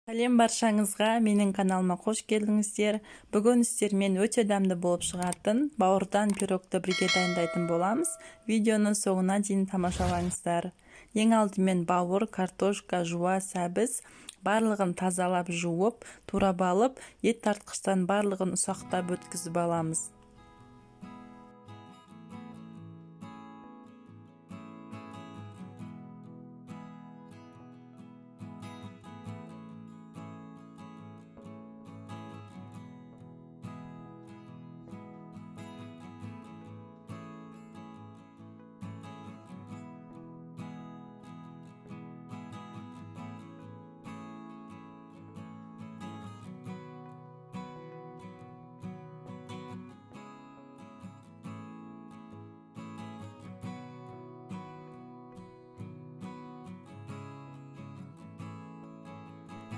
Сәлем баршаңызға, менің каналыма қош келдіңіздер. Бүгін сіздермен өте дәмді болып шығатын бауырдан пирогты бірге дайындайтын боламыз. Видеоны соңына дейін тамашалаңыздар. Ең алдымен бауыр, картошка, жуа, сәбіз барлығын тазалап жуып, турап алып, ет тартқыштан барлығын ұсақтап өткізіп аламыз.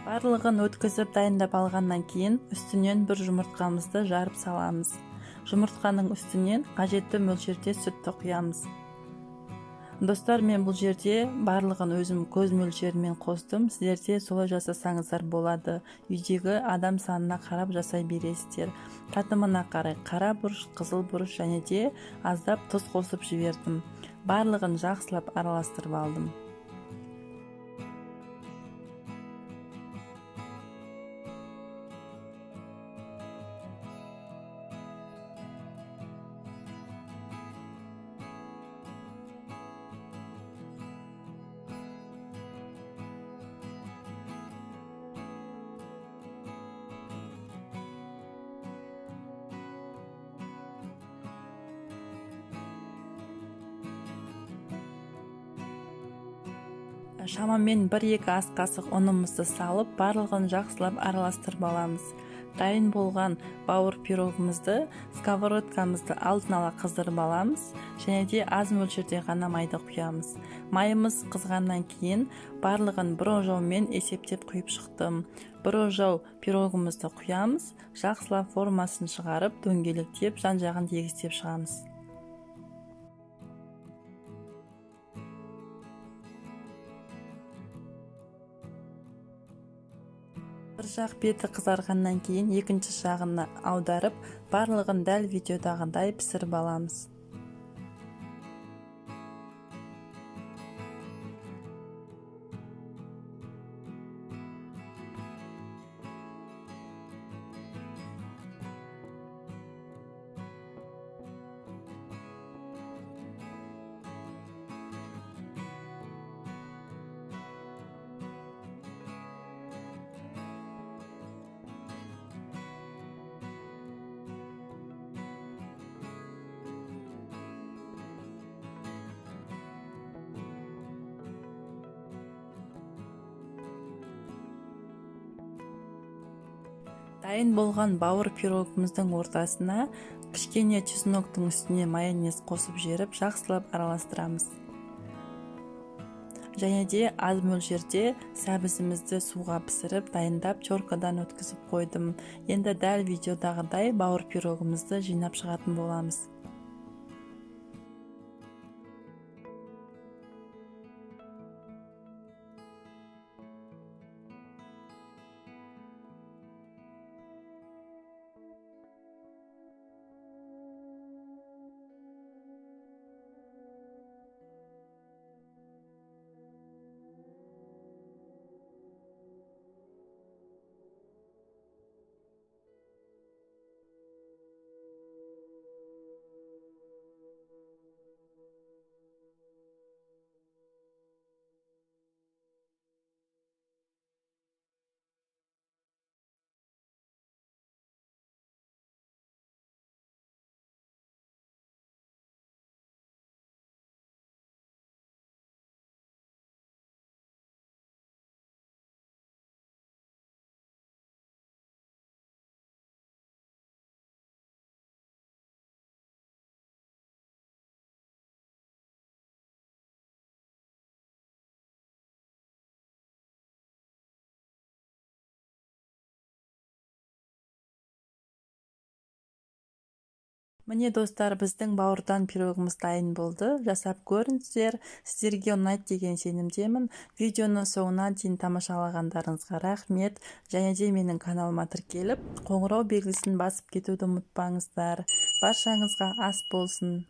Барлығын өткізіп дайындап алғаннан кейін үстінен бір жұмыртқамызды жарып саламыз. Жұмыртқаның үстінен қажетті мөлшерде сүтті құямыз. Достар, мен бұл жерде барлығын өзім көз мөлшерімен қостым. Сіздерде солай жасасаңыздар болады. Үйдегі адам санына қарап жасай бересіздер. Татымына қарай қара бұрыш, қызыл бұрыш және де аздап тұз қосып жібердім. Барлығын жақсылап араластырып алдым. Шамамен 1-2 ас қасық ұнымызды салып, барлығын жақсылап араластырып аламыз. Дайын болған бауыр пирогымызды сковородкамызды алдын ала қыздырып аламыз, және де аз мөлшерде ғана майды құямыз. Майымыз қызғаннан кейін барлығын бір ожаумен есептеп құйып шықтым. Бір ожау пирогымызды құямыз, жақсылап формасын шығарып, дөңгелектеп, жан-жағын егістеп шығамыз. Бір жақ беті қызарғаннан кейін екінші жағына аударып, барлығын дәл видеодағындай пісіріп аламыз. Дайын болған бауыр пирогымыздың ортасына кішкене чесноктың үстіне майонез қосып жеріп, жақсылап араластырамыз. Және де аз мөлшерде сәбізімізді суға пісіріп, дайындап, теркадан өткізіп қойдым. Енді дәл видеодағыдай бауыр пирогымызды жинап шығатын боламыз. Міне достар, біздің бауырдан пирогымыз дайын болды. Жасап көріңіздер. Сіздерге ұнайды деген сенімдемін. Видеоны соңына дейін тамашалағандарыңызға рахмет. Және де менің каналыма тіркеліп, қоңырау белгісін басып кетуді ұмытпаңыздар. Баршаңызға ас болсын.